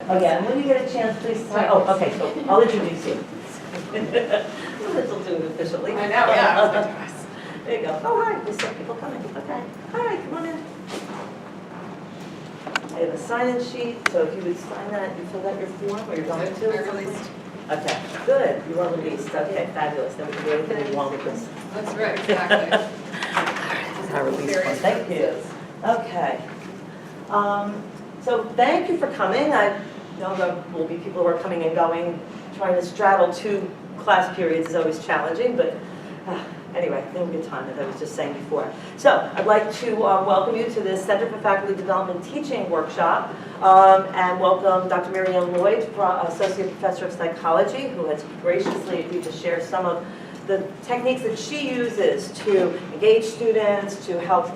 Again, when you get a chance, please sign. Oh, okay, so I'll introduce you. This will do it officially. I know, yeah. There you go. Oh, hi, there's some people coming. Okay. Hi, come on in. I have a sign-in sheet, so if you would sign that, you fill out your form, or you're going to? I released. Okay, good. You are released. Okay, fabulous. Then we can do anything we want with this. That's right, exactly. This is our release form. Thank you. Okay. So thank you for coming. I know there will be people who are coming and going. Trying to straddle two class periods is always challenging, but anyway, there will be time, as I was just saying before. So I'd like to welcome you to this Center for Faculty Development Teaching Workshop, and welcome Dr. Mary Ann Lloyd, Associate Professor of Psychology, who has graciously agreed to share some of the techniques that she uses to engage students, to help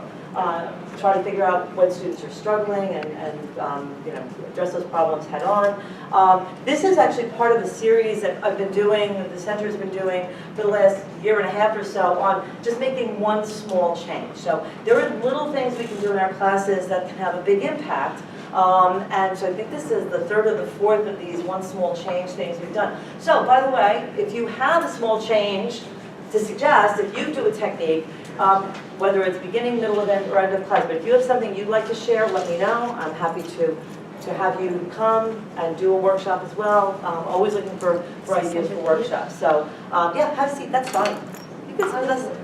try to figure out when students are struggling and you know, address those problems head on. This is actually part of the series that I've been doing, that the Center's been doing for the last year and a half or so on just making one small change. So there are little things we can do in our classes that can have a big impact. And so I think this is the third or the fourth of these one small change things we've done. So by the way, if you have a small change to suggest, if you do a technique, whether it's beginning, middle of end, or end of class, but if you have something you'd like to share, let me know. I'm happy to have you come and do a workshop as well. Always looking for ideas for workshops. So yeah, have a seat, that's fine. You can sit with us.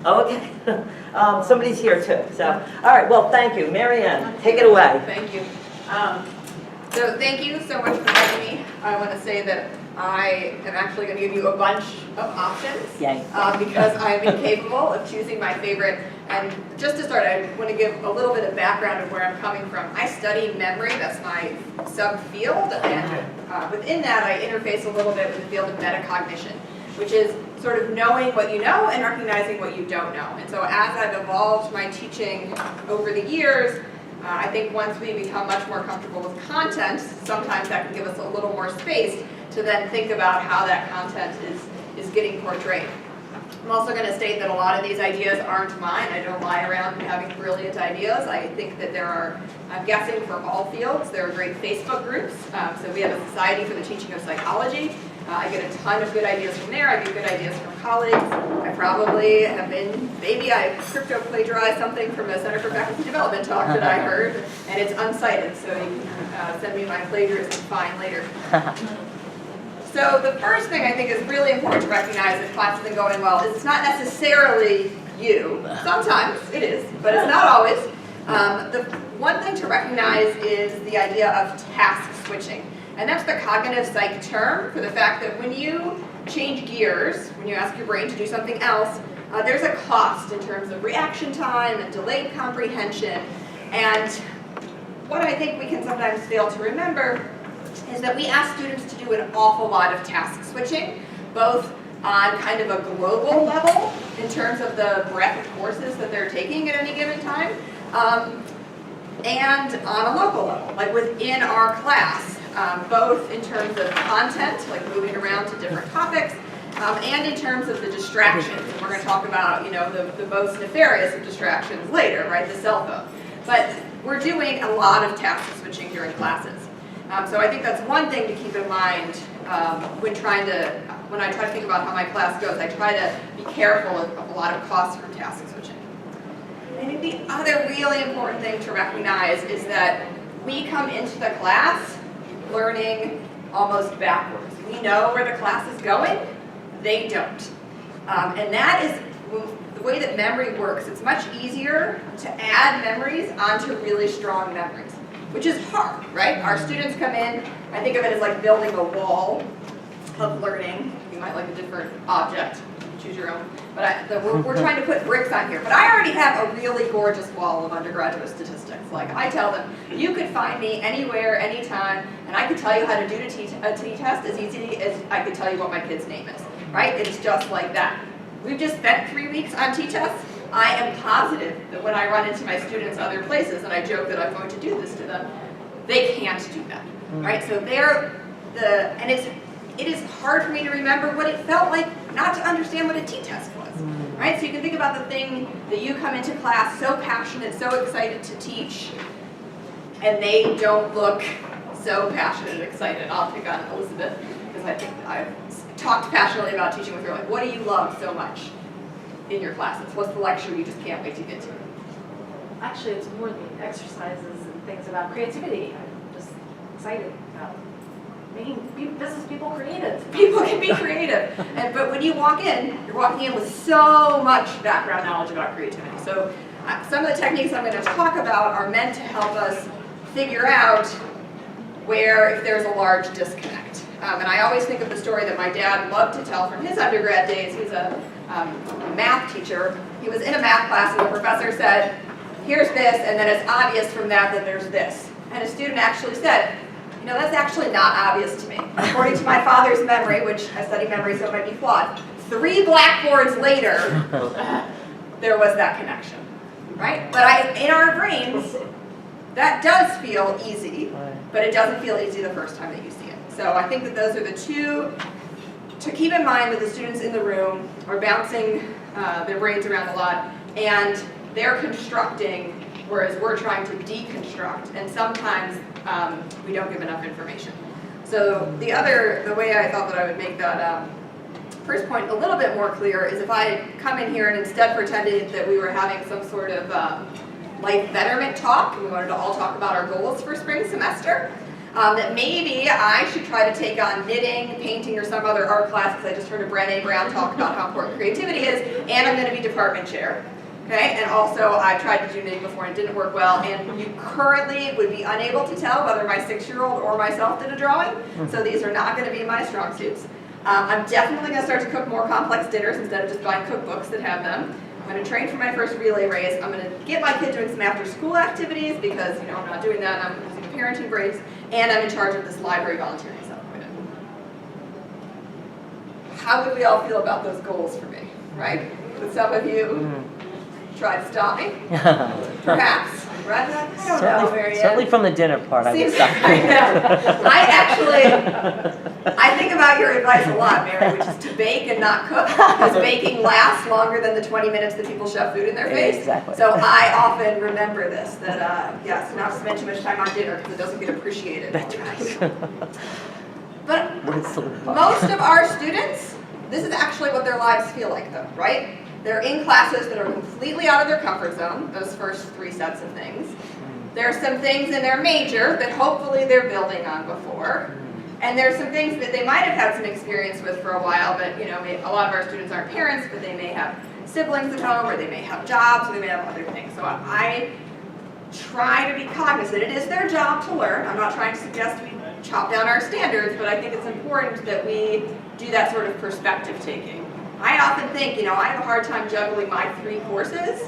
Oh, okay. Somebody's here too. So, all right, well, thank you. Mary Ann, take it away. Thank you. So thank you so much for having me. I want to say that I am actually going to give you a bunch of options. Yay. Because I'm incapable of choosing my favorite. And just to start, I want to give a little bit of background of where I'm coming from. I study memory, that's my subfield, and within that I interface a little bit with the field of metacognition, which is sort of knowing what you know and recognizing what you don't know. And so as I've evolved my teaching over the years, I think once we become much more comfortable with content, sometimes that can give us a little more space to then think about how that content is getting portrayed. I'm also going to state that a lot of these ideas aren't mine. I don't lie around having brilliant ideas. I think that there are, I'm guessing for all fields, there are great Facebook groups. So we have a Society for the Teaching of Psychology. I get a ton of good ideas from there. I get good ideas from colleagues. I probably have been, maybe I crypto plagiarized something from a Center for Faculty Development talk that I heard, and it's unsighted, so you can send me my plagiarism fine later. So the first thing I think is really important to recognize if class isn't going well is it's not necessarily you. Sometimes it is, but it's not always. The one thing to recognize is the idea of task switching. And that's the cognitive psych term for the fact that when you change gears, when you ask your brain to do something else, there's a cost in terms of reaction time and delayed comprehension. And what I think we can sometimes fail to remember is that we ask students to do an awful lot of task switching, both on kind of a global level in terms of the breadth of courses that they're taking at any given time, and on a local level, like within our class, both in terms of content, like moving around to different topics, and in terms of the distractions. And we're going to talk about, you know, the most nefarious of distractions later, right, the cell phone. But we're doing a lot of task switching during classes. So I think that's one thing to keep in mind when I try to think about how my class goes. I try to be careful of a lot of costs from task switching. I think the other really important thing to recognize is that we come into the class learning almost backwards. We know where the class is going, they don't. And that is the way that memory works. It's much easier to add memories onto really strong memories, which is hard, right? Our students come in, I think of it as like building a wall of learning. You might like a different object, choose your own. But we're trying to put bricks on here. But I already have a really gorgeous wall of undergraduate statistics. Like I tell them, you could find me anywhere, anytime, and I could tell you how to do a t-test as easy as I could tell you what my kid's name is, right? It's just like that. We've just spent 3 weeks on t-tests. I am positive that when I run into my students other places, and I joke that I'm going to do this to them, they can't do that, right? So it is hard for me to remember what it felt like not to understand what a t-test was, right? So you can think about the thing that you come into class so passionate, so excited to teach, and they don't look so passionate and excited. I'll pick on Elizabeth because I think I've talked passionately about teaching with her. Like, what do you love so much in your classes? What's the lecture you just can't wait to get to? Actually, it's more the exercises and things about creativity. I'm just excited about making business people creative. People can be creative, but when you walk in, you're walking in with so much background knowledge about creativity. So some of the techniques I'm going to talk about are meant to help us figure out where, if there's a large disconnect. And I always think of the story that my dad loved to tell from his undergrad days. He's a math teacher. He was in a math class and the professor said, here's this, and then it's obvious from that that there's this. And a student actually said, you know, that's actually not obvious to me. According to my father's memory, which I study memory so it might be flawed, 3 blackboards later, there was that connection, right? But in our brains, that does feel easy, but it doesn't feel easy the first time that you see it. So I think that those are the two to keep in mind that the students in the room are bouncing their brains around a lot, and they're constructing, whereas we're trying to deconstruct, and sometimes we don't give enough information. So the way I thought that I would make that first point a little bit more clear is if I come in here and instead pretended that we were having some sort of life betterment talk, and we wanted to all talk about our goals for spring semester, that maybe I should try to take on knitting, painting, or some other art class, because I just heard a Brené Brown talk about how important creativity is, and I'm going to be department chair. Okay, and also I tried to do knitting before and it didn't work well, and you currently would be unable to tell whether my 6-year-old or myself did a drawing, so these are not going to be my strong suits. I'm definitely going to start to cook more complex dinners instead of just buying cookbooks that have them. I'm going to train for my first relay race. I'm going to get my kid doing some after-school activities because, you know, I'm not doing that, and I'm using parenting breaks, and I'm in charge of this library volunteering subcommittee. How would we all feel about those goals for me, right? Would some of you try to stop me? Perhaps. Right? I don't know, Marianne. Certainly from the dinner part, I would stop. I think about your advice a lot, Mary, which is to bake and not cook, because baking lasts longer than the 20 minutes that people shove food in their face. Exactly. So I often remember this, that yes, not to spend too much time on dinner because it doesn't get appreciated. That's right. But most of our students, this is actually what their lives feel like though, right? They're in classes that are completely out of their comfort zone, those first 3 sets of things. There's some things in their major that hopefully they're building on before. And there's some things that they might have had some experience with for a while, but you know, a lot of our students aren't parents, but they may have siblings at home, or they may have jobs, or they may have other things. So I try to be cognizant. It is their job to learn. I'm not trying to suggest we chop down our standards, but I think it's important that we do that sort of perspective taking. I often think, you know, I have a hard time juggling my 3 courses.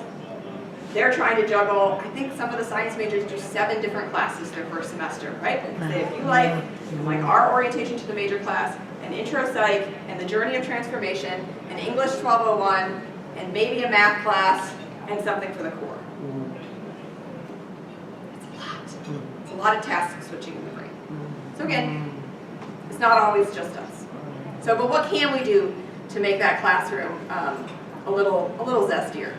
They're trying to juggle, I think some of the science majors do 7 different classes their first semester, right? Because they have U Life, like our orientation to the major class, an intro psych, and the journey of transformation, an English 1201, and maybe a math class, and something for the core. It's a lot. It's a lot of task switching in the brain. So again, it's not always just us. So, but what can we do to make that classroom a little zestier?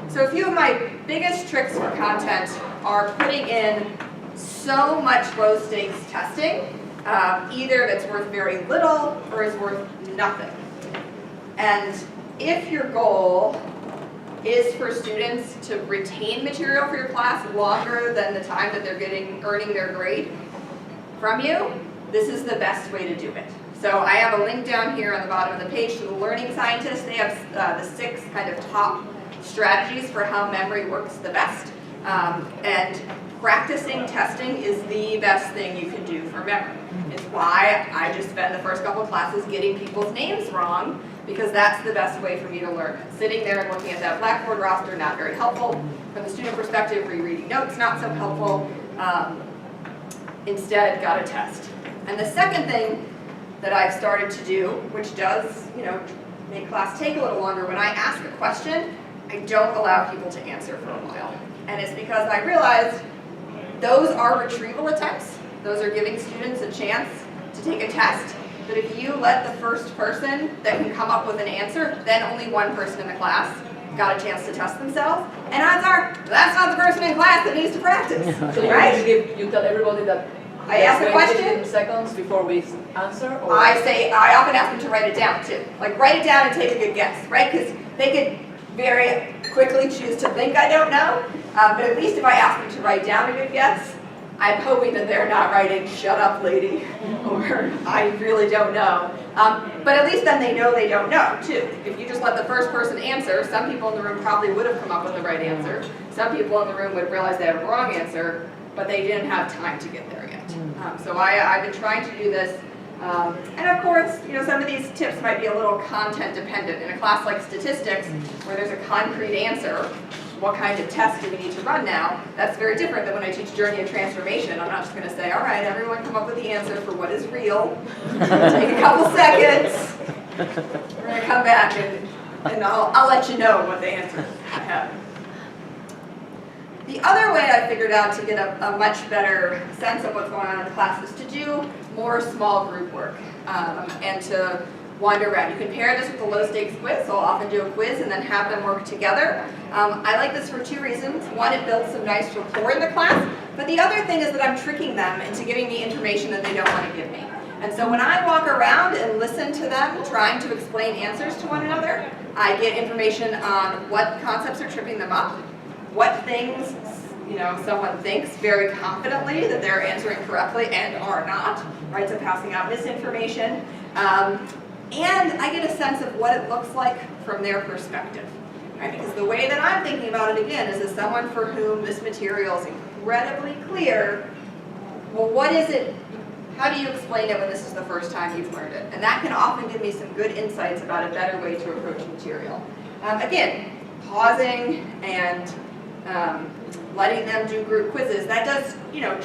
So a few of my biggest tricks for content are putting in so much low stakes testing, either that's worth very little or is worth nothing. And if your goal is for students to retain material for your class longer than the time that they're earning their grade from you, this is the best way to do it. So I have a link down here on the bottom of the page to the Learning Scientists. They have the 6 kind of top strategies for how memory works the best. And practicing testing is the best thing you can do for memory. It's why I just spend the first couple classes getting people's names wrong, because that's the best way for me to learn it. Sitting there and looking at that Blackboard roster, not very helpful. From the student perspective, rereading notes, not so helpful. Instead, got a test. And the second thing that I've started to do, which does, you know, make class take a little longer, when I ask a question, I don't allow people to answer for a while. And it's because I realized those are retrieval attempts. Those are giving students a chance to take a test. But if you let the first person that can come up with an answer, then only one person in the class got a chance to test themselves. And odds are, that's not the person in class that needs to practice, So right? you tell everybody that I ask a Wait question. 15 seconds before we answer, or? I often ask them to write it down too. Like write it down and take a good guess, right? Because they could very quickly choose to think I don't know. But at least if I ask them to write down a good guess, I'm hoping that they're not writing, shut up lady, or I really don't know. But at least then they know they don't know too. If you just let the first person answer, some people in the room probably would have come up with the right answer. Some people in the room would have realized they had a wrong answer, but they didn't have time to get there yet. So I've been trying to do this. And of course, some of these tips might be a little content dependent. In a class like statistics, where there's a concrete answer, what kind of test do we need to run now? That's very different than when I teach journey of transformation. I'm not just going to say, all right, everyone come up with the answer for what is real. Take a couple seconds. We're going to come back and I'll let you know what the answer I have. The other way I figured out to get a much better sense of what's going on in the class is to do more small group work and to wander around. You can pair this with a low stakes quiz, so I'll often do a quiz and then have them work together. I like this for two reasons. One, it builds some nice rapport in the class, but the other thing is that I'm tricking them into giving me information that they don't want to give me. And so when I walk around and listen to them trying to explain answers to one another, I get information on what concepts are tripping them up, what things someone thinks very confidently that they're answering correctly and are not, right? So passing out misinformation. And I get a sense of what it looks like from their perspective, right? Because the way that I'm thinking about it again is as someone for whom this material is incredibly clear, well, what is it? How do you explain it when this is the first time you've learned it? And that can often give me some good insights about a better way to approach material. Again, pausing and letting them do group quizzes, that does,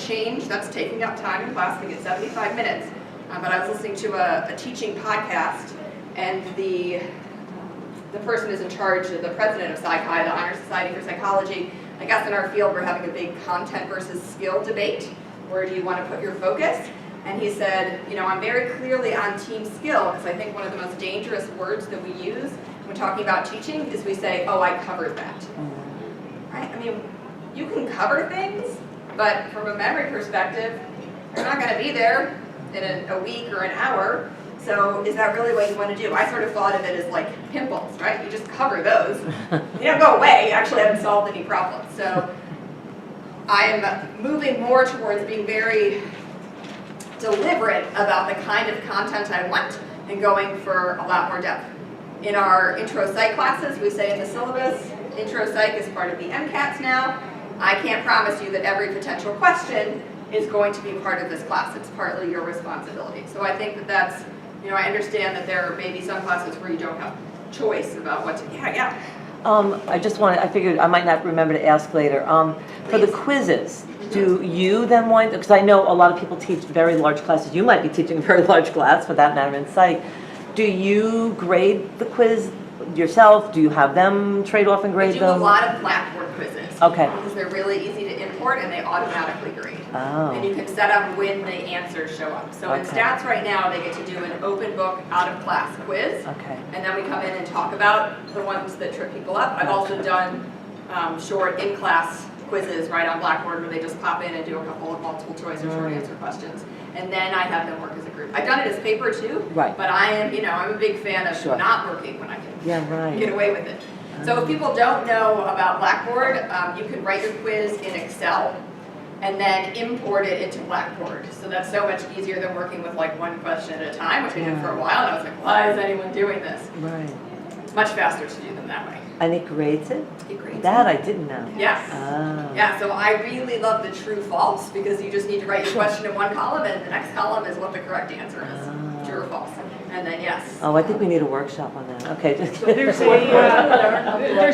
change. That's taking up time in class. We get 75 minutes. But I was listening to a teaching podcast, and the person is in charge, the president of Psychi, the Honor Society for Psychology. I guess in our field we're having a big content versus skill debate. Where do you want to put your focus? And he said, I'm very clearly on team skill, because I think one of the most dangerous words that we use when talking about teaching is we say, oh, I covered that. Right? I mean, you can cover things, but from a memory perspective, you're not going to be there in a week or an hour. So is that really what you want to do? I sort of thought of it as like pimples, right? You just cover those. They don't go away. You actually haven't solved any problems. So I am moving more towards being very deliberate about the kind of content I want and going for a lot more depth. In our intro psych classes, we say in the syllabus, intro psych is part of the MCATs now. I can't promise you that every potential question is going to be part of this class. It's partly your responsibility. So I think that that's, I understand that there may be some classes where you don't have choice about what to, I figured I might not remember to ask later. For the quizzes, do you then because I know a lot of people teach very large classes. You might be teaching a very large class for that matter in psych. Do you grade the quiz yourself? Do you have them trade off and grade them? them? We do a lot of Blackboard quizzes. Okay. Because they're really easy to import and they automatically grade. Oh. And you can set up when the answers show up. So in stats right now, they get to do an open book out of class quiz. Okay. And then we come in and talk about the ones that trip people up. I've also done short in-class quizzes right on Blackboard where they just pop in and do a couple of multiple choice or short answer questions. And then I have them work as a group. I've done it as paper too, right. But I am, I'm a big fan of not working when I can get away with it. So if people don't know about Blackboard, you can write your quiz in Excel and then import it into Blackboard. So that's so much easier than working with like one question at a time, which I did for a while, and I was like, why is anyone doing this? Right. It's much faster to do them that way. And it grades it? It grades that it. I didn't know. Yes. Oh. Yeah, so I really love the true-false because you just need to write your question in one column and the next column is what the correct answer is, true or false. And then yes. Oh, I think we need a workshop on that. Okay. There's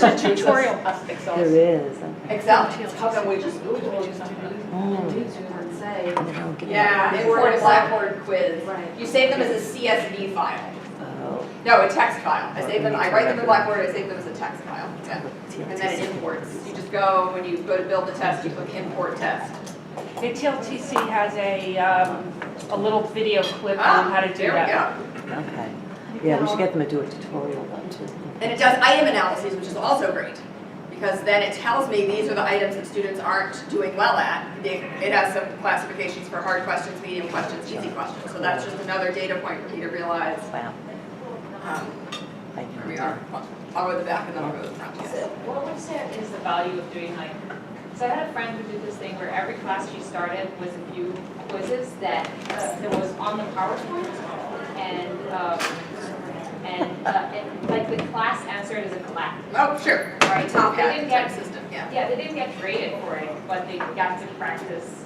a tutorial. There is. Okay. Excel. How can we just do it? Yeah, import a Blackboard quiz. Right. You save them as a CSV file. Oh. No, a text file. I save them. I write them in Blackboard. I save them as a text file. Yeah. And then it imports. You just go when you go to build the test. You click import test. The TLTC has a little video clip on how to do there that. We go. Okay. Yeah, we should get them to do a tutorial on too. And it does item analyses, which is also great. because then it tells me these are the items that students aren't doing well at. It has some classifications for hard questions, medium questions, easy questions. So that's just another data point for me to realize Wow. Thank where we you. are. I'll go to the back and then I'll go to the front. Yes. What would you say is the value of doing like, so I had a friend who did this thing where every class she started was a few quizzes that was on the PowerPoint and like the class answered as a collab. Oh, sure. Right, so Top they hat didn't type get, system, yeah. yeah, they didn't get graded for it, but they got to practice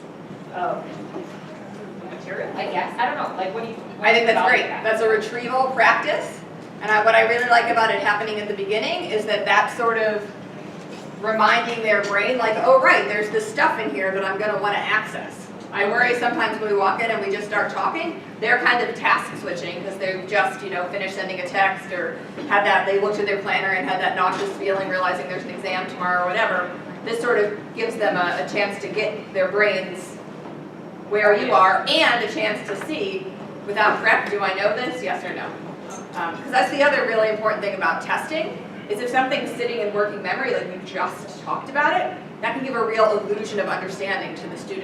material, I guess. I don't know, like what do you? I think that's about great. that? That's a retrieval practice. And what I really like about it happening at the beginning is that that's sort of reminding their brain, like, oh, right, there's this stuff in here that I'm going to want to access. I worry sometimes when we walk in and we just start talking, they're kind of task switching because they've just, finished sending a text or they looked at their planner and had that nauseous feeling realizing there's an exam tomorrow or whatever. This sort of gives them a chance to get their brains where you are and a chance to see, without prep, do I know this, yes or no? Because that's the other really important thing about testing, is if something's sitting in working memory, like we just talked about it, that can give a real illusion of understanding to the students.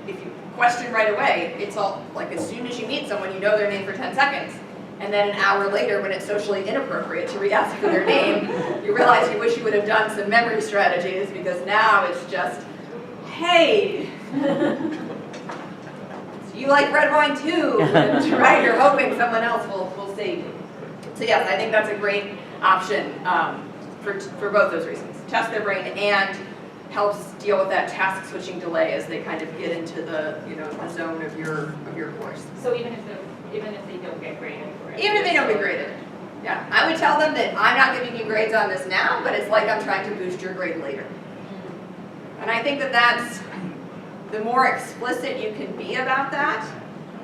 If you question right away, it's all, like as soon as you meet someone, you know their name for 10 seconds. And then an hour later, when it's socially inappropriate to re-ask for their name, you realize you wish you would have done some memory strategies, because now it's just, hey, you like red wine too, right? You're hoping someone else will save you. So yes, I think that's a great option for both those reasons. Test their brain and helps deal with that task switching delay as they kind of get into the the zone of your course. So even if they don't get graded for it? Even if they don't get graded. Yeah, I would tell them that I'm not giving you grades on this now, but it's like I'm trying to boost your grade later. And I think that that's the more explicit you can be about that,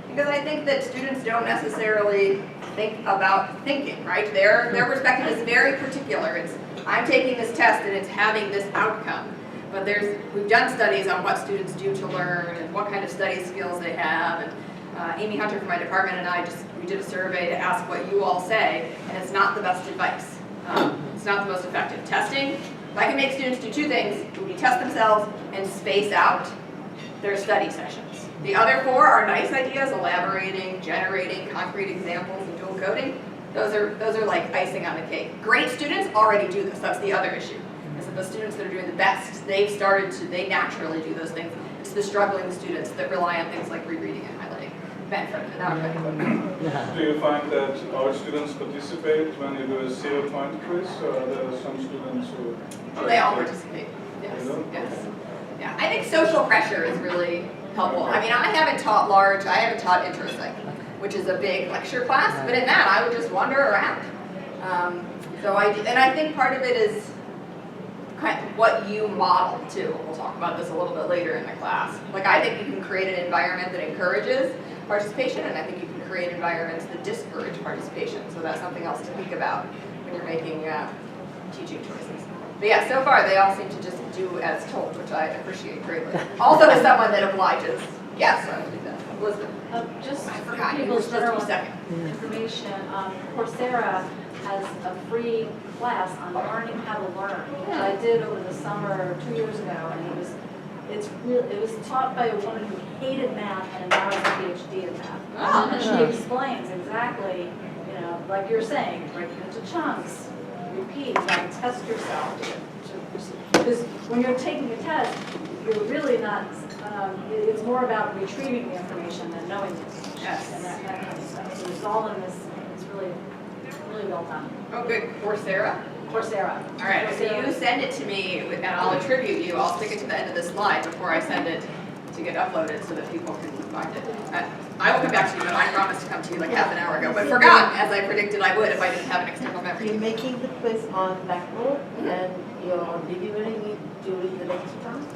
because I think that students don't necessarily think about thinking, right? Their perspective is very particular. It's, I'm taking this test and it's having this outcome. But we've done studies on what students do to learn and what kind of study skills they have. And Amy Hunter from my department and I we did a survey to ask what you all say, and it's not the best advice. It's not the most effective. Testing, if I can make students do two things, it would be test themselves and space out their study sessions. The other four are nice ideas, elaborating, generating concrete examples, and dual coding. Those are like icing on the cake. Great students already do this. That's the other issue. Is that the students that are doing the best, they naturally do those things. It's the struggling students that rely on things like rereading and highlighting. Benford, and now I'm Do you find that our students participate when you do a 0-point quiz, or are there some students who... They all participate, yes, yes. Yeah, I think social pressure is really helpful. I mean, I haven't taught intro psych, which is a big lecture class, but in that I would just wander around. I think part of it is kind of what you model too. We'll talk about this a little bit later in the class. Like, I think you can create an environment that encourages participation, and I think you can create environments that discourage participation. So that's something else to think about when you're making teaching choices. But yeah, so far they all seem to just do as told, which I appreciate greatly. Also, as someone that obliges. Yes, I will do that. Elizabeth. Just I for forgot, you were people's supposed to be general second. information, Coursera has a free class on learning how to learn, which I did over the summer 2 years ago, and it was taught by a woman who hated math and now has a PhD in math. Oh. And she explains exactly, like you're saying, break it into chunks, repeat, test yourself. Because when you're taking a test, you're really not, it's more about retrieving the information than knowing the information. Yes. And that kind of stuff. So it's all in this, it's really well done. Oh, good. Coursera? Coursera. All right, so you send it to me, and I'll attribute you. I'll stick it to the end of the slide before I send it to get uploaded so that people can find it. I will come back to you, but I promised to come to you like half an hour ago, but forgot, as I predicted I would if I didn't have an external memory. You're making the quiz on Blackboard and you're delivering it during the lecture time?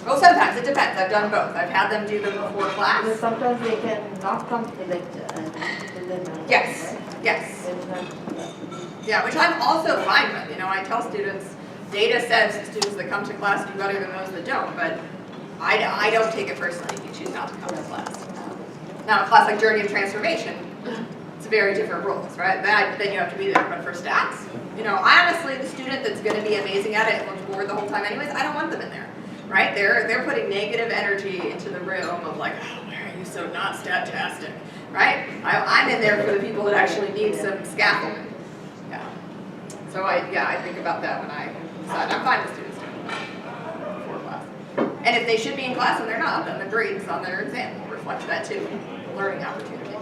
Well, sometimes, it depends. I've done both. I've had them do them before Because class. sometimes they can not come to the lecture and then. Yes, right? yes. Then you have- Yeah, which I'm also fine with. I tell students, data says students that come to class do better than those that don't, but I don't take it personally if you choose not to come to class. Now, a class like Journey of Transformation, it's very different rules, right? Then you have to be there. But for stats, I honestly, the student that's gonna be amazing at it and looks bored the whole time anyways, I don't want them in there, right? They're putting negative energy into the room of like, oh, why are you so not stat-tastic, right? I'm in there for the people that actually need some scaffolding. Yeah. So I think about that when I decide. I'm fine with students doing that before class. And if they should be in class and they're not, then the grades on their exam will reflect that too. Learning opportunity.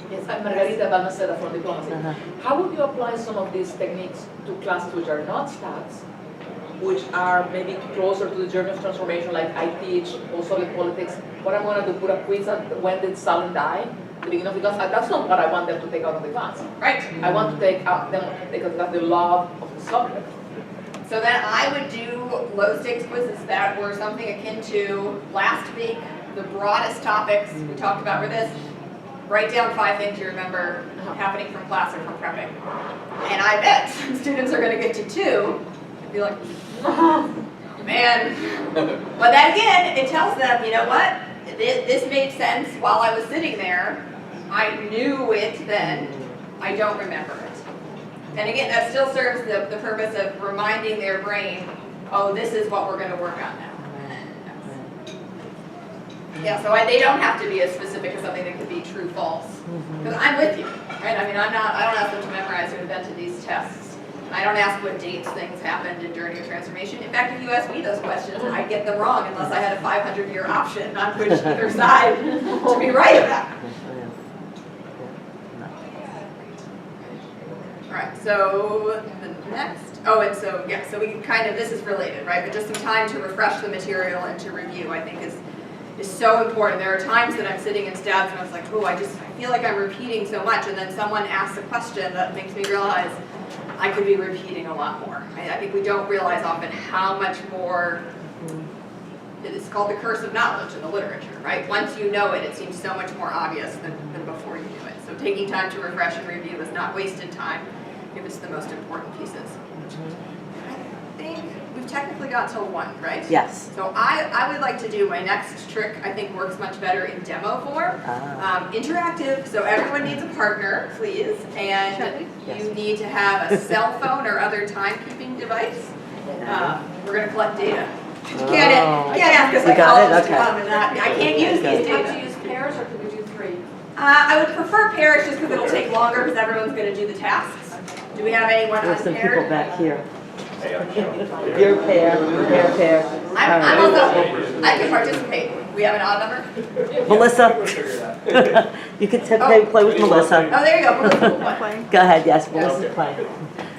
Yes, I'm Margarita Balmaceda from Diplomacy. Uh-huh. How would you apply some of these techniques to classes which are not stats, which are maybe closer to the journey of transformation, like I teach, also in politics? What I'm going to do, put a quiz at when did Stalin die? The beginning of the class. That's not what I want them to take out of the class. Right. I want to take out them because that's the love of the subject. So then I would do low stakes quizzes that were something akin to last week, the broadest topics we talked about were this. Write down 5 things you remember happening from class or from prepping. And I bet some students are going to get to 2 and be like, man. But then again, it tells them, you know what? This made sense while I was sitting there. I knew it then. I don't remember it. And again, that still serves the purpose of reminding their brain, oh, this is what we're going to work on now. Yeah, so they don't have to be as specific as something that could be true, false. Because I'm with you, right? I mean, I don't ask them to memorize who invented these tests. I don't ask what dates things happened in Journey of Transformation. In fact, if you ask me those questions, I get them wrong unless I had a 500-year option on which either side to be right about. All right, so the next, and so we can kind of, this is related, right? But just some time to refresh the material and to review, I think, is so important. There are times that I'm sitting in stats and I was like, oh, I feel like I'm repeating so much, and then someone asks a question that makes me realize I could be repeating a lot more. I think we don't realize often how much more, it's called the curse of knowledge in the literature, right? Once you know it, it seems so much more obvious than before you knew it. So taking time to refresh and review is not wasted time if it's the most important pieces. I think we've technically got till 1, right? Yes. So I would like to do my next trick. I think works much better in demo form. Interactive, so everyone needs a partner, please, and you need to have a cell phone or other timekeeping device. We're going to collect data. You can't ask a psychologist to come and not. I can't use these Do data. you use pairs or could we do 3? I would prefer pairs just because it'll take longer because everyone's going to do the tasks. Do we have anyone There's some people unpaired? back here. Your pair. I'm also, I can participate. We have an odd number? Melissa. You can play with Melissa. Oh, there you go. Melissa, play. Go ahead, yes, Melissa's playing.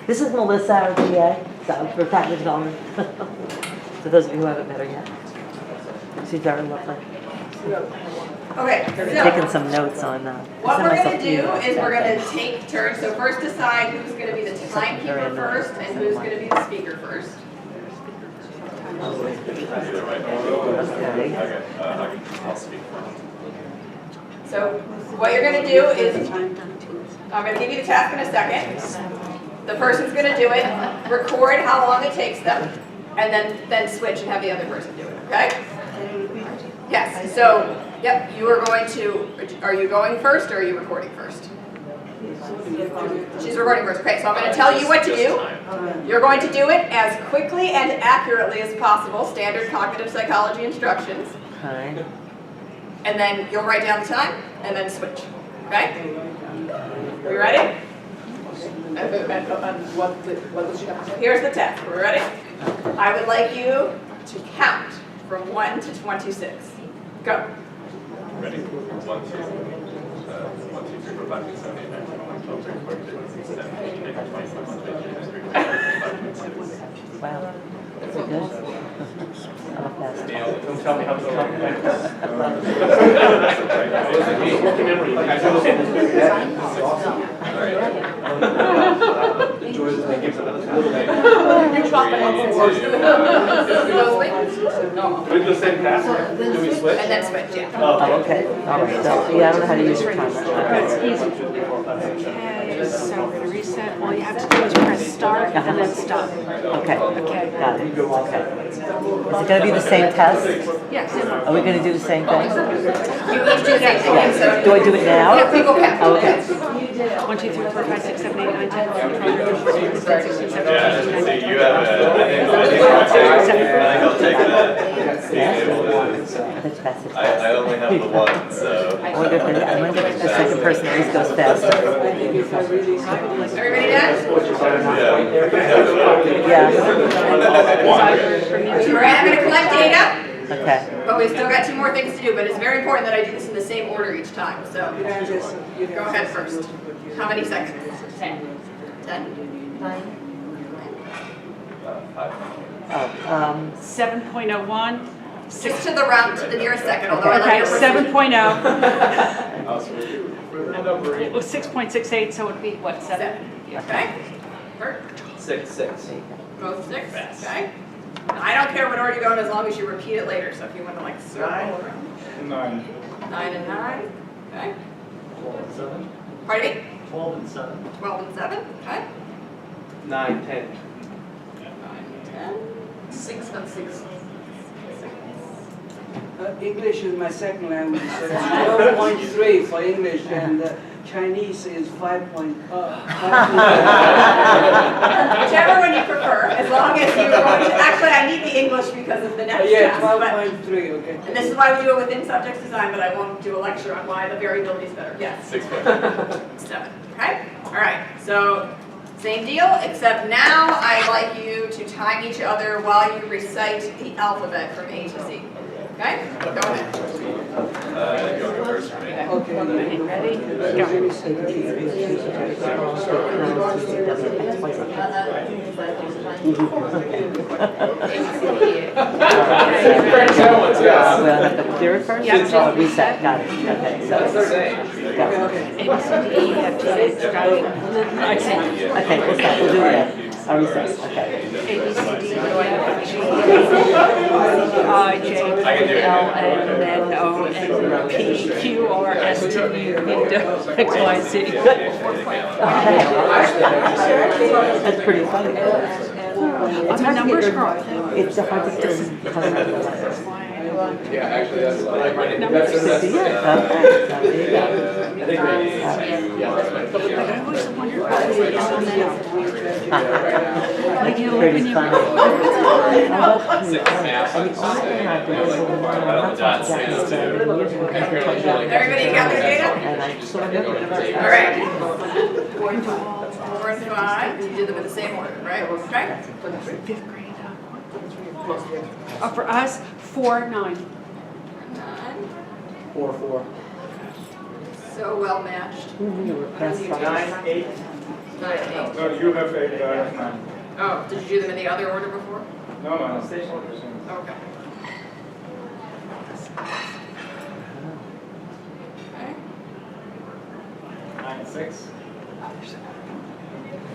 This is Melissa, our TA, so for faculty development. For those of you who haven't met her yet. She's very lovely. Okay, Taking so some notes on what we're send going myself to you. do is we're going to take turns. So first decide who's going to be the timekeeper first and who's going to be the speaker first. So what you're going to do is, I'm going to give you the task in a second. The person's going to do it, record how long it takes them, and then switch and have the other person do it, okay? Yes, so, yep, you are going to, are you going first or are you recording first? She's recording first. Okay, so I'm going to tell you what to do. You're going to do it as quickly and accurately as possible, standard cognitive psychology instructions. Okay. And then you'll write down the time and then switch. Okay? Are you ready? And what does she have to say? Here's the test. Are we ready? I would like you to count from 1 to 26. Go. Ready? 1, 2, 3, 4, 5, 6, 7, 8, 9, 10, 11, 12, 13, 14, 15, 16, 17, 18, 19, 20, 21, 22, 23, 24, 25, 26. Wow. That's so good. I love that. Don't tell me how to talk. We do the same task? Do we switch? And then switch, yeah. Oh, okay, all right, so, yeah, I don't know how to use your timer. That's easy. Okay, so we're gonna reset. All you have to do is press start and then stop. Okay, Okay. got it, okay. Is it gonna be the same test? Yes. Are we gonna do the same thing? You each do the same thing, so. Do I do it now? Yeah, people can. Oh, okay. 1, 2, 3, 4, 5, 6, 7, 8, 9, 10, 11, 12, 13, 14, 15, 16, 17, 18, 19, 20. You have I think I'll take that. I only have the one, so. I wonder if the second person always goes faster. Everybody done? Yeah, We're gonna collect data, okay. but we've still got 2 more things to do, but it's very important that I do this in the same order each time, so. Go ahead first. How many seconds? 10. 10? 9. Oh, 7.01. Just to the round, to the nearest second, although I Okay, like your 7.0. Well, 6.68, so it'd be what, 7? Okay? Bert? 6. Both 6, okay? I don't care what order you go in as long as you repeat it later, so if you want to like circle around. 9. 9 and 9, okay? 12 and 7. Pardon me? 12 and 7. 12 and 7, okay? 9, 10. 9 and 10. 6 and 6. English is my second language, so it's 12.3 for English, and Chinese is 5.5. Whichever one you prefer, as long as you're going to, actually I need the English because of the next Yeah, task, but, 12.3, okay. and this is why we do it within subject design, but I won't do a lecture on why the variability is better. Yes. 7, okay? All right, so same deal, except now I'd like you to time each other while you recite the alphabet from A to Z. Okay? Go ahead. You want to go first for me? Okay. Ready? Do it first? Yeah. Oh, reset, got it, okay, so. Okay, we'll stop, we'll do it again. I'll reset, okay. I, J, L, N, O, N, P, Q, R, S, T, U, V, X, Y, Z. That's pretty funny. I'm a numbers girl. It's hard to just. Yeah, actually, that's what I'm writing. Yeah, That's okay, so there you go. I think we need to, that's my I always wondered why they didn't know. Like, you know, Pretty when you. funny. Everybody got their data? And I sort of remember. All right. 4 and 5, you did them in the same order, right? Okay? Fifth grade. For us, 4, 9. 9. 4. So well matched. 9, 8. 9 and 8. No, you have 8, I have 9. Oh, did you do them in the other order before? No. Okay. Okay. 9, 6.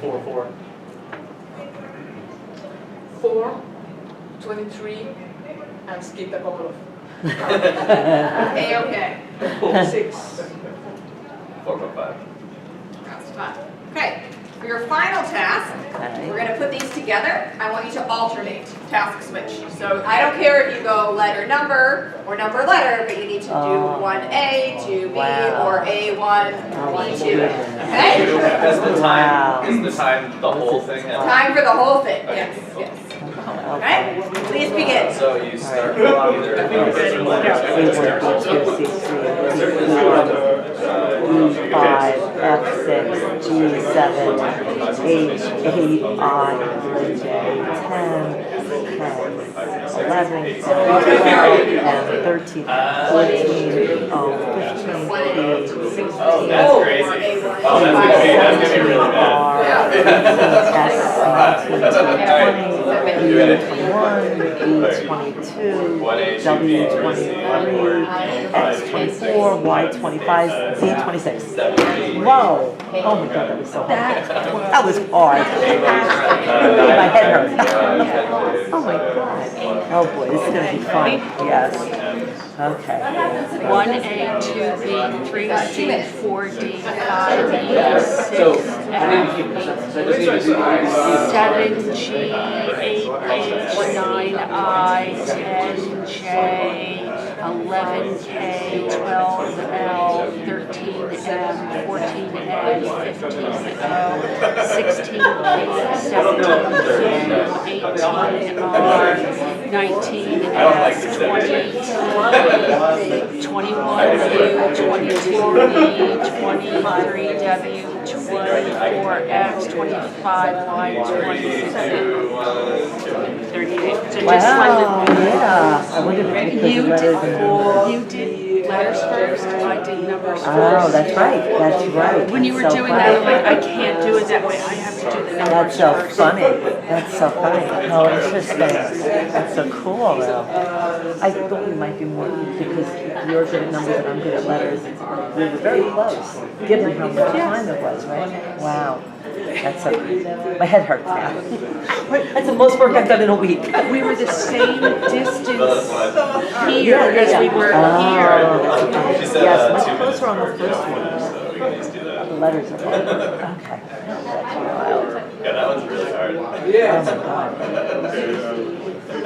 4. 4, 23, and skip a couple of. Okay. 6. 4.5. That's fine. Okay. For your final task, we're going to put these together. I want you to alternate, task switch. So I don't care if you go letter number or number letter, but you need to do 1A, 2B, or A1, B2. Okay? Is the time the whole thing? Time for the whole thing. Yes. Yes. Okay? Please begin. So you start with either E5, F6, G7, H, 8, I, J, 10, 11, 12, and 13, 14, 15, 16, Oh, that's crazy. Oh, that's gonna be really bad. W22, W23, X24, Y25, Z26. Whoa, No. Oh my God, that was so hard. That was hard. My My head hurt. Oh my God. Oh boy, this is gonna be fun. Yes. Okay. 1A, 2B, 3C, 4D, 5E, 6F, 7G, 8H, 9I, 10J, 11K, 12L, 13M, 14A, 15O, 16P, 17Q, 18R, 19F, 20, 21U, 22V, 23W, 24X, 25Y, 26, 38. So just Wow, like yeah. I wonder if it's because you the letters and did letters first, I did numbers first. Oh, that's right, that's right. When you were That's so doing funny. that, I'm like, I can't do it that way, I have to do the That's numbers so first. funny. That's so funny. Oh, interesting. That's so cool, though. I thought we might be more because you're good at numbers and I'm good at letters. We were very close, given how much time it was, right? Wow. That's so good. My head hurts now. That's the most work I've done in a week. We were the same distance here Yeah, as we were Oh, here. She said yes, 2 much minutes. closer on the first one. So we can just do that. The letters are hard. Okay. That's wild. Yeah, that one's really hard. Oh my God.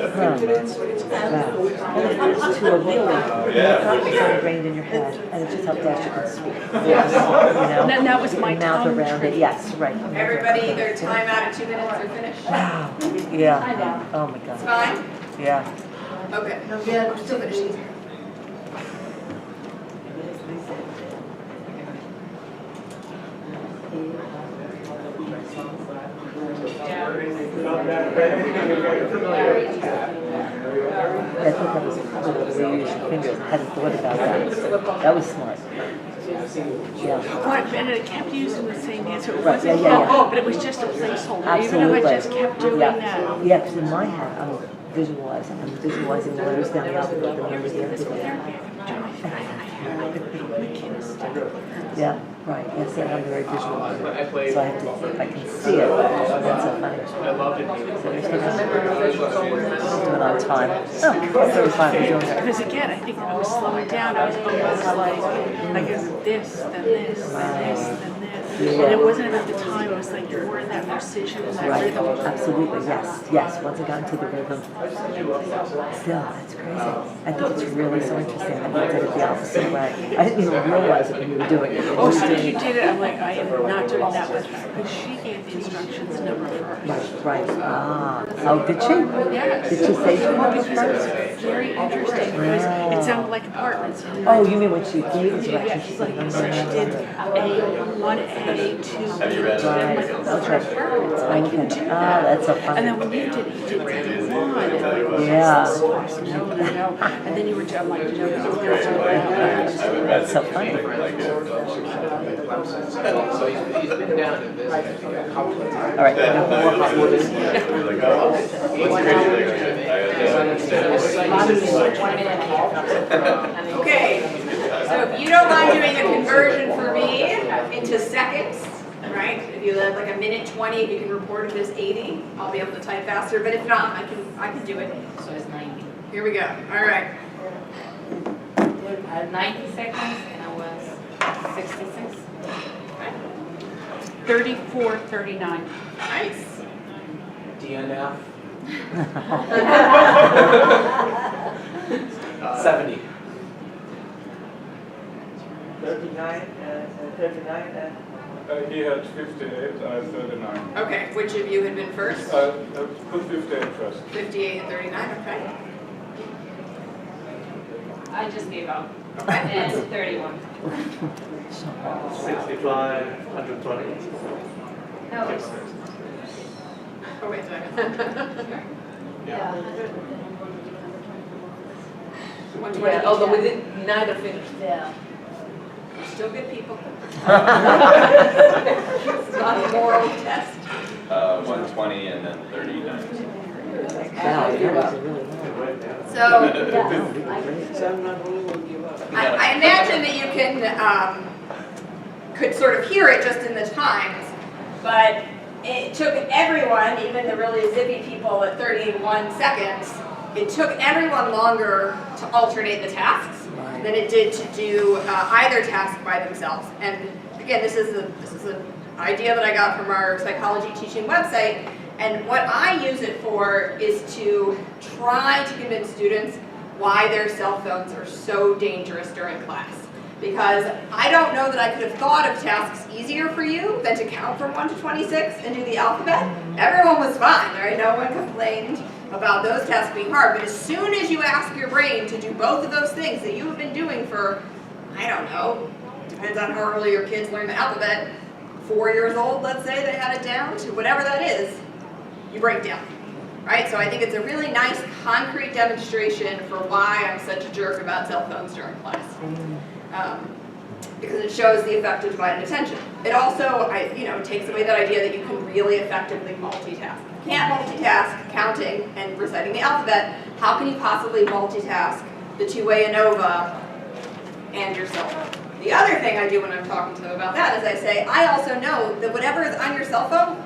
Wow. Those two are really, it's so ingrained in your head, and it's just how fast you can speak. You know? And that was my Mouth tongue around it, trick. yes, right. Everybody either time out at 2 minutes or finish. Wow, yeah, oh my It's God, fine? yeah. Okay. No, we are Still finishing. I think that was probably the way you use your fingers, I hadn't thought about that. That was smart. Yeah, What, and it kept using the same answer, it Right, wasn't, yeah, yeah. but it was just a placeholder, absolutely. even if I just kept doing Yeah. that. Yeah, because in my head, I'm visualizing the letters down the alphabet, the numbers, the everything. Yeah, right, yes, and I'm very visual, so I have to, I can see it, that's so funny. So there's do it on time. Oh, 35, we're doing it. Because again, I think when I was slowing down, I was almost like this, then this, then this, then this. And it wasn't about the time, it was like more in that precision and that Right, rhythm. absolutely, yes, yes, once I got into the rhythm. Still, that's crazy. I think it's really so interesting that you did it the opposite way. I didn't even realize it when you were doing it. Oh, so you did it, I'm like, I am not doing that with her, because she gave the instructions number first. Right, ah, oh, did she? Yes. Did she say she wanted Because first? it was very interesting, because it sounded like apartments. Oh, you mean when she gave the Yeah, directions? she's like, so she did A1A, 2B, then like, those are apartments, I can do Ah, that. that's so funny. And then when you did A1, and like, Yeah. no, and then you were doing like, you know, That's so funny. All right, no more hot water. Okay, so if you don't mind doing a conversion for me into seconds, right? If you had like a minute 20, if you can report it as 80, I'll be able to type faster, but if not, I can do it. So it's 90. Here we go, all right. I had 90 seconds and I was 66. 34, 39. Nice. DNF. 70. 39 and He had 58, I had 39. Okay, which of you had been first? Put 58 first. 58 and 39, okay. I just gave up. Okay. And 31. 65, 120. No. Oh, wait a second. Yeah, 120. although we did neither finish. Yeah. Still good people. It's not a moral test. 120 and then 39. Wow, that was a really long. So So I'm not only will give up. I imagine that you can could sort of hear it just in the times, but it took everyone, even the really zippy people at 31 seconds, it took everyone longer to alternate the tasks than it did to do either task by themselves. And again, this is an idea that I got from our psychology teaching website, and what I use it for is to try to convince students why their cell phones are so dangerous during class. Because I don't know that I could have thought of tasks easier for you than to count from 1 to 26 and do the alphabet. Everyone was fine, right? No one complained about those tasks being hard. But as soon as you ask your brain to do both of those things that you have been doing for, I don't know, depends on how early your kids learn the alphabet, 4 years old, let's say, they had it down, to whatever that is, you break down. Right? So I think it's a really nice concrete demonstration for why I'm such a jerk about cell phones during class. Because it shows the effect of divided attention. It also, takes away that idea that you can really effectively multitask. You can't multitask counting and reciting the alphabet. How can you possibly multitask the two-way ANOVA and your cell phone? The other thing I do when I'm talking to them about that is I say, I also know that whatever is on your cell phone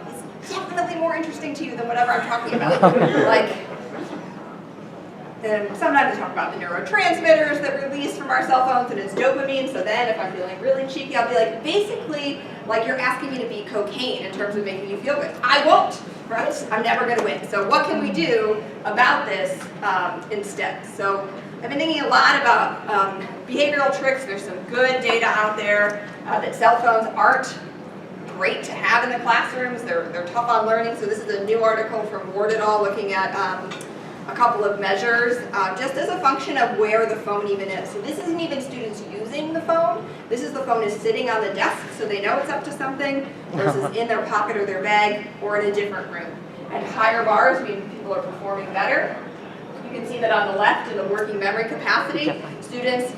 is definitely more interesting to you than whatever I'm talking about. Sometimes I talk about the neurotransmitters that release from our cell phones, and it's dopamine, so then if I'm feeling really cheeky, I'll be like, basically, like you're asking me to be cocaine in terms of making you feel good. I won't, right? I'm never going to win. So what can we do about this instead? So I've been thinking a lot about behavioral tricks. There's some good data out there that cell phones aren't great to have in the classrooms. They're tough on learning. So this is a new article from Ward et al. Looking at a couple of measures, just as a function of where the phone even is. So this isn't even students using the phone. This is the phone is sitting on the desk, so they know it's up to something, versus in their pocket or their bag, or in a different room. And higher bars mean people are performing better. You can see that on the left in the working memory capacity, students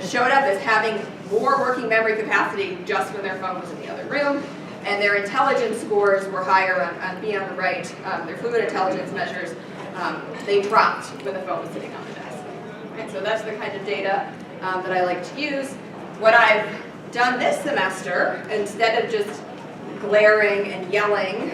showed up as having more working memory capacity just when their phone was in the other room. And their intelligence scores were higher on B on the right, their fluid intelligence measures. They dropped when the phone was sitting on the desk. Right? So that's the kind of data that I like to use. What I've done this semester, instead of just glaring and yelling,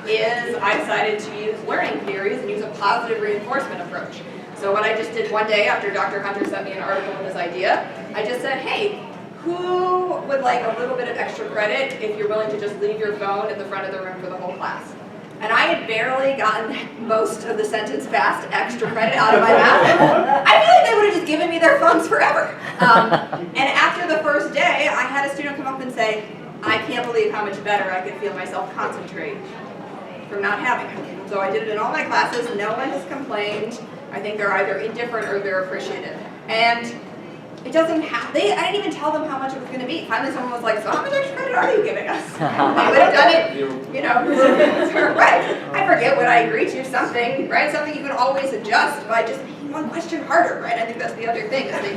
is I decided to use learning theories and use a positive reinforcement approach. So what I just did one day after Dr. Hunter sent me an article with this idea, I just said, hey, who would like a little bit of extra credit if you're willing to just leave your phone at the front of the room for the whole class? And I had barely gotten most of the sentence fast extra credit out of my mouth. I feel like they would have just given me their phones forever. And after the first day, I had a student come up and say, I can't believe how much better I could feel myself concentrate from not having it. So I did it in all my classes. No one has complained. I think they're either indifferent or they're appreciative. And it doesn't have, I didn't even tell them how much it was going to be. Finally someone was like, so how much extra credit are you giving us? They would have done it, right. I forget what I agreed to, something, right? Something you can always adjust by just making one question harder, right? I think that's the other thing, is that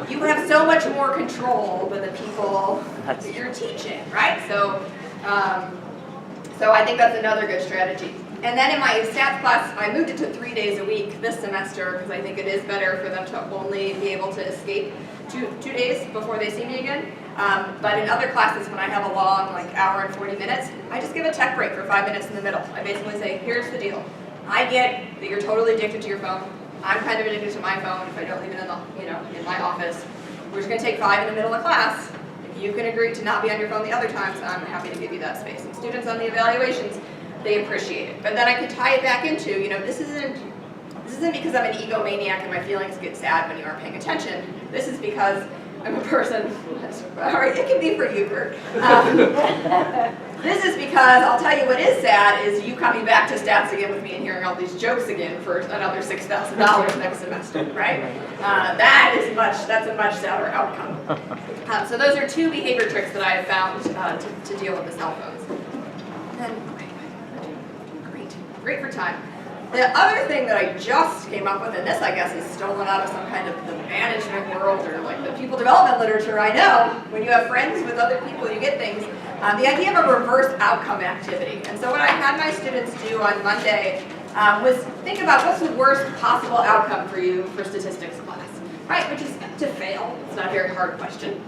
you have so much more control than the people that you're teaching, right? So I think that's another good strategy. And then in my stats class, I moved it to 3 days a week this semester because I think it is better for them to only be able to escape two days before they see me again. But in other classes, when I have a long, hour and 40 minutes, I just give a tech break for 5 minutes in the middle. I basically say, here's the deal. I get that you're totally addicted to your phone. I'm kind of addicted to my phone if I don't leave it in my office. We're just going to take 5 in the middle of class. If you can agree to not be on your phone the other times, I'm happy to give you that space. And students on the evaluations, they appreciate it. But then I could tie it back into, this isn't because I'm an egomaniac and my feelings get sad when you aren't paying attention. This is because I'm a person, all right, it can be for you, Bert. This is because, I'll tell you what is sad, is you coming back to stats again with me and hearing all these jokes again for another $6,000 next semester, right? That's a much sadder outcome. So those are 2 behavior tricks that I have found to deal with the cell phones. Great for time. The other thing that I just came up with, and this I guess is stolen out of some kind of the management world or the people development literature, I know, when you have friends with other people, you get things, the idea of a reverse outcome activity. And so what I had my students do on Monday was think about what's the worst possible outcome for you for statistics class, right? Which is to fail. It's not a very hard question.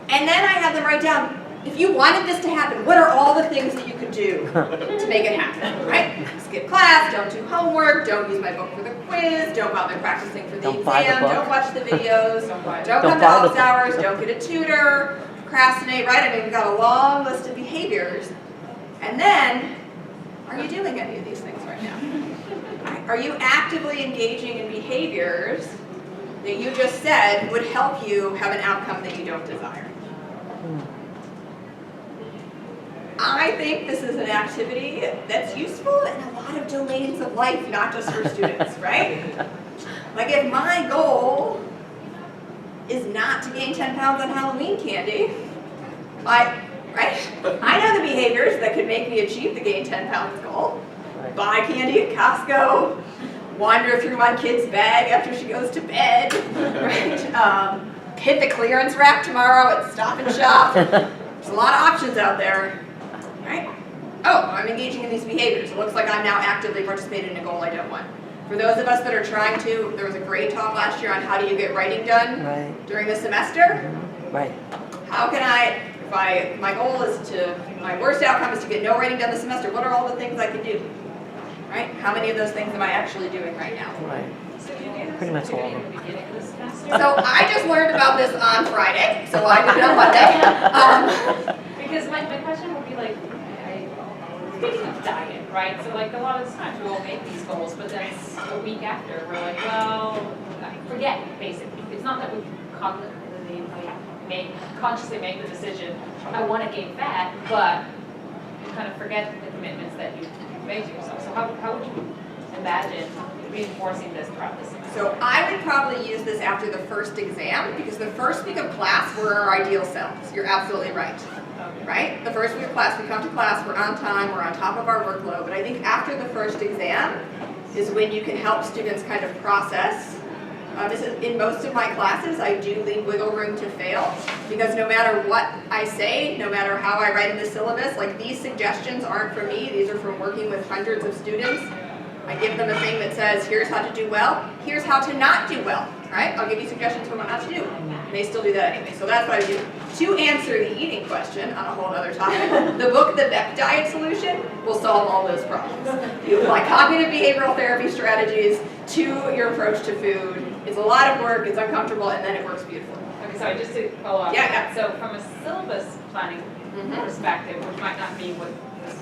And then I had them write down, if you wanted this to happen, what are all the things that you could do to make it happen, right? Skip class, don't do homework, don't use my book for the quiz, don't bother practicing for the Don't buy the exam, book. don't watch the videos, don't Don't come to buy the office book. hours, don't get a tutor, procrastinate, right? I mean, we've got a long list of behaviors. And then, are you doing any of these things right now? Are you actively engaging in behaviors that you just said would help you have an outcome that you don't desire? I think this is an activity that's useful in a lot of domains of life, not just for students, right? Like if my goal is not to gain 10 pounds on Halloween candy, right? I know the behaviors that could make me achieve the gain 10 pounds goal. Buy candy at Costco, wander through my kid's bag after she goes to bed, right? Hit the clearance rack tomorrow at Stop and Shop. There's a lot of options out there. Right? Oh, I'm engaging in these behaviors. It looks like I'm now actively participating in a goal I don't want. For those of us that are trying to, there was a great talk last year on how do you get writing done during the semester. Right. How can I, if my goal is my worst outcome is to get no writing done this semester, what are all the things I can do? Right? How many of those things am I actually doing right now? Right. Pretty much all of them. So I just learned about this on Friday, so I did it on Monday. Because my question would be like, speaking of diet, right? So like a lot of times we will make these goals, but then a week after we're like, well, forget basically. It's not that we consciously make the decision, I want to gain fat, but you kind of forget the commitments that you made to yourself. So how would you imagine reinforcing this throughout the semester? So I would probably use this after the first exam, because the first week of class, we're our ideal selves. You're absolutely right. Right? The first week of class, we come to class, we're on time, we're on top of our workload, but I think after the first exam is when you can help students kind of process. This is, in most of my classes, I do leave wiggle room to fail, because no matter what I say, no matter how I write in the syllabus, like these suggestions aren't from me, these are from working with hundreds of students. I give them a thing that says, here's how to do well, here's how to not do well, right? I'll give you suggestions for what not to do, and they still do that anyway. So that's what I do. To answer the eating question on a whole other topic, the book, The Beck Diet Solution, will solve all those problems. You apply cognitive behavioral therapy strategies to your approach to food. It's a lot of work, it's uncomfortable, and then it works beautifully. Okay, sorry, just to follow up. Yeah. So from a syllabus planning perspective, which might not be what this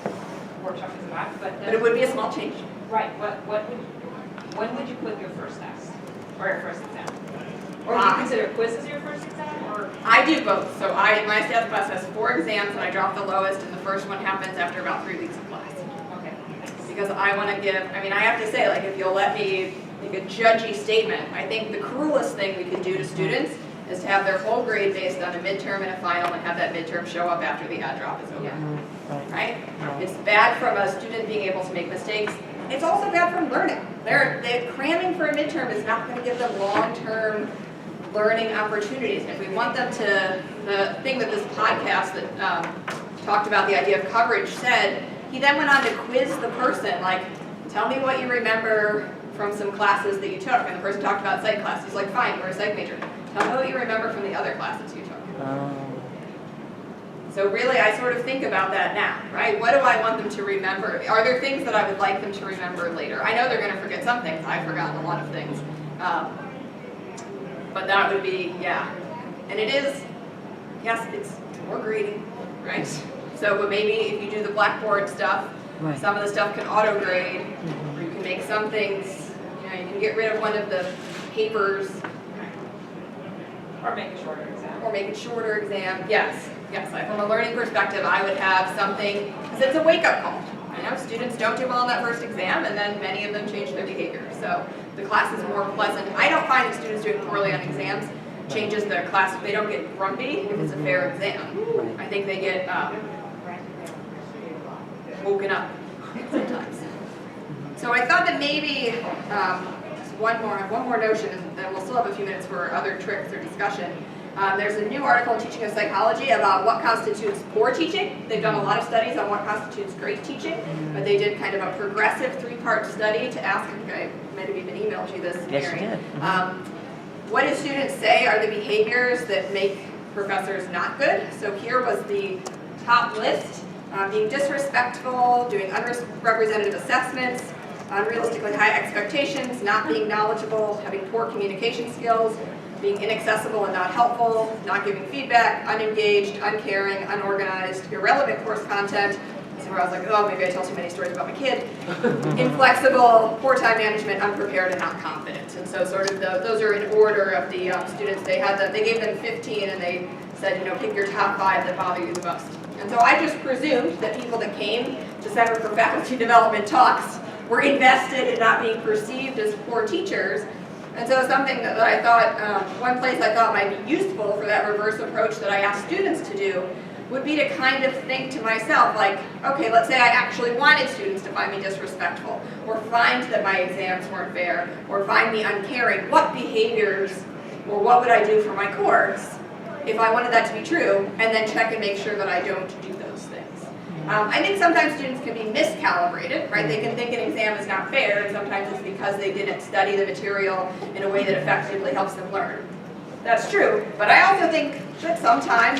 workshop is about, but it would be a small change. Right. When would you put your first test or your first exam? Or do you consider quizzes your first exam? Or I do both. So my stats class has 4 exams, and I drop the lowest, and the first one happens after about 3 weeks of class. okay. Because I want to give, I mean, I have to say, like, if you'll let me make a judgy statement, I think the cruelest thing we can do to students is to have their whole grade based on a midterm and a final, and have that midterm show up after the ad drop is over. Right? It's bad from a student being able to make mistakes. It's also bad from learning. They're cramming for a midterm is not going to give them long-term learning opportunities. And if we want them to, the thing that this podcast that talked about the idea of coverage said, he then went on to quiz the person, like, tell me what you remember from some classes that you took. And the person talked about psych class. He's like, fine, we're a psych major. Tell me what you remember from the other classes you took. So really, I sort of think about that now, right? What do I want them to remember? Are there things that I would like them to remember later? I know they're going to forget some things. I've forgotten a lot of things. But that would be, yeah. And it is, yes, it's more grading, right? So, but maybe if you do the Blackboard stuff, some of the stuff can auto-grade, or you can make some things, you know, you can get rid of one of the papers. Or make a shorter exam. Or make a shorter exam, yes. Yes, from a learning perspective, I would have something, because it's a wake-up call. You know, students don't do well on that first exam, and then many of them change their behavior. So the class is more pleasant. I don't find that students doing poorly on exams changes their class. They don't get grumpy if it's a fair exam. I think they get woken up sometimes. So I thought that maybe just one more notion, and then we'll still have a few minutes for other tricks or discussion. There's a new article in Teaching of Psychology about what constitutes poor teaching. They've done a lot of studies on what constitutes great teaching, but they did kind of a progressive 3-part study to ask, I might have even emailed you this, Yes, you Mary. did. What do students say are the behaviors that make professors not good. So here was the top list. Being disrespectful, doing unrepresentative assessments, unrealistically high expectations, not being knowledgeable, having poor communication skills, being inaccessible and not helpful, not giving feedback, unengaged, uncaring, unorganized, irrelevant course content. So where I was like, oh, maybe I tell too many stories about my kid. Inflexible, poor time management, unprepared, and not confident. And so sort of those are in order of the students. They gave them 15 and they said, pick your top 5 that bother you the most. And so I just presumed that people that came to Center for Faculty Development talks were invested in not being perceived as poor teachers. And so something that I thought, one place I thought might be useful for that reverse approach that I asked students to do would be to kind of think to myself, like, okay, let's say I actually wanted students to find me disrespectful, or find that my exams weren't fair, or find me uncaring. What behaviors, or what would I do for my course if I wanted that to be true, and then check and make sure that I don't do those things. I think sometimes students can be miscalibrated, right? They can think an exam is not fair, and sometimes it's because they didn't study the material in a way that effectively helps them learn. That's true, but I also think that sometimes,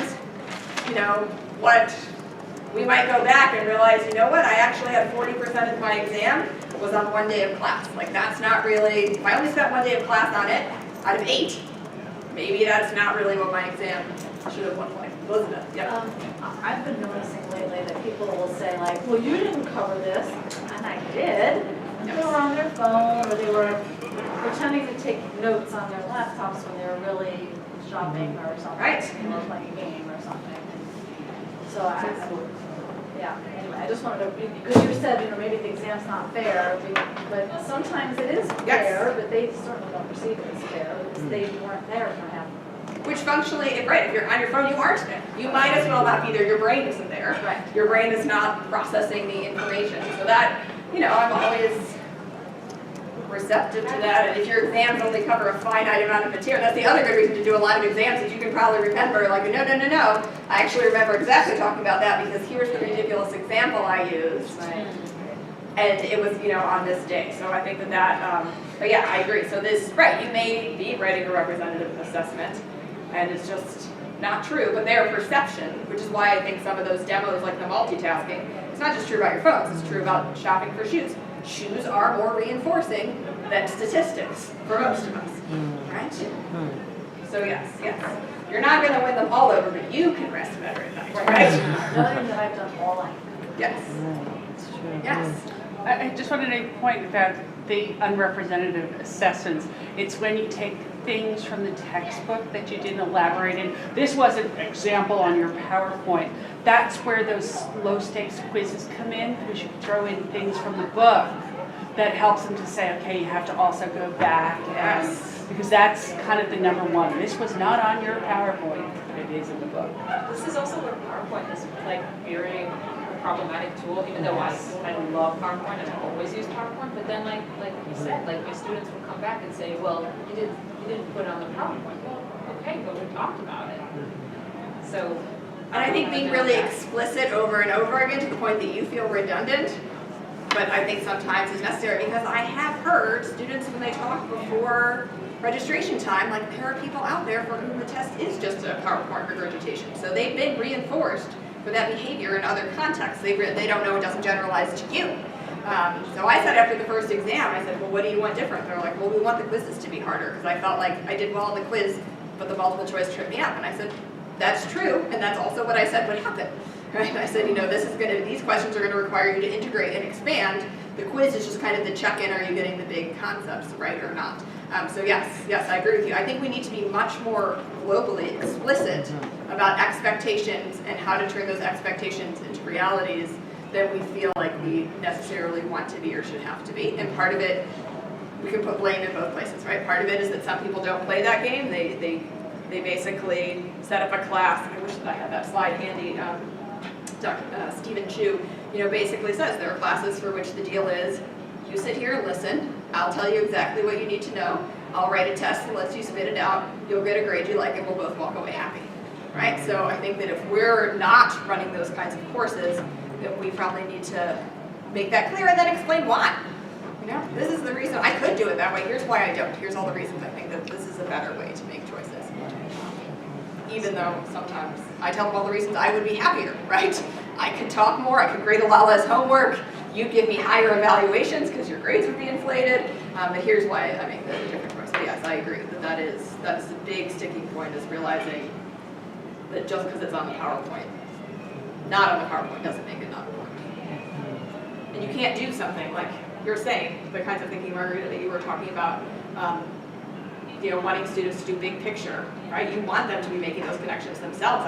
what we might go back and realize, what, I actually had 40% of my exam was on one day of class. Like, that's not really, if I only spent one day of class on it out of 8, maybe that's not really what my exam should have looked like. Elizabeth, yeah. I've been noticing lately that people will say like, well, you didn't cover this, and I did. They were on their phone, or they were pretending to take notes on their laptops when they were really shopping or something. Right. Or playing a game or something. So anyway, I just wanted to, because you said, maybe the exam's not fair, but sometimes it is fair, but they certainly don't perceive it as fair because they weren't there for half. Which functionally, right, if you're on your phone, you aren't there. You might as well not be there. Your brain isn't there. Right. Your brain is not processing the information. So that, I'm always receptive to that. And if your exams only cover a finite amount of material, that's the other good reason to do a lot of exams, is you can probably remember, like, no. I actually remember exactly talking about that because here's the ridiculous example I used. Right. And it was, on this day. So I think but yeah, I agree. So this, right, you may be writing a representative assessment, and it's just not true, but their perception, which is why I think some of those demos, like the multitasking, it's not just true about your phones, it's true about shopping for shoes. Shoes are more reinforcing than statistics for most of us, right? So yes. You're not going to win them all over, but you can rest better at night, right? Knowing that I've done all I can. Yes. That's true. Yes. I just wanted to point about the unrepresentative assessments. It's when you take things from the textbook that you didn't elaborate in. This was an example on your PowerPoint. That's where those low-stakes quizzes come in, because you throw in things from the book that helps them to say, okay, you have to also go back, and because that's kind of the number one. This was not on your PowerPoint, but it is in the book. This is also where PowerPoint is like very problematic tool, even though I love PowerPoint and I always use PowerPoint, but then like you said, like my students will come back and say, well, you didn't put it on the PowerPoint. Well, okay, but we talked about it. So, and I think being really explicit over and over again to the point that you feel redundant, but I think sometimes is necessary, because I have heard students when they talk before registration time, like there are people out there for whom the test is just a PowerPoint regurgitation. So they've been reinforced for that behavior in other contexts. They don't know it doesn't generalize to you. So I said after the first exam, I said, well, what do you want different? They're like, well, we want the quizzes to be harder, because I felt like I did well on the quiz, but the multiple choice tripped me up. And I said, that's true, and that's also what I said would happen. Right? I said, these questions are going to require you to integrate and expand. The quiz is just kind of the check-in, are you getting the big concepts right or not? So yes, I agree with you. I think we need to be much more globally explicit about expectations and how to turn those expectations into realities that we feel like we necessarily want to be or should have to be. And part of it, we can put blame in both places, right? Part of it is that some people don't play that game. They basically set up a class. I wish that I had that slide handy. Stephen Chu, basically says there are classes for which the deal is, you sit here and listen, I'll tell you exactly what you need to know, I'll write a test that lets you spit it out, you'll get a grade you like, and we'll both walk away happy, right? So I think that if we're not running those kinds of courses, that we probably need to make that clear and then explain why. This is the reason I could do it that way, here's why I don't, here's all the reasons I think that this is a better way to make choices. even though sometimes I tell them all the reasons I would be happier, right? I could talk more, I could grade a lot less homework, you'd give me higher evaluations because your grades would be inflated, but here's why I make the different choice. But yes, I agree that's the big sticking point, is realizing that just because it's on the PowerPoint, not on the PowerPoint doesn't make it not important. And you can't do something like you're saying, the kinds of thinking, Margarita, that you were talking about, wanting students to do big picture, right? You want them to be making those connections themselves.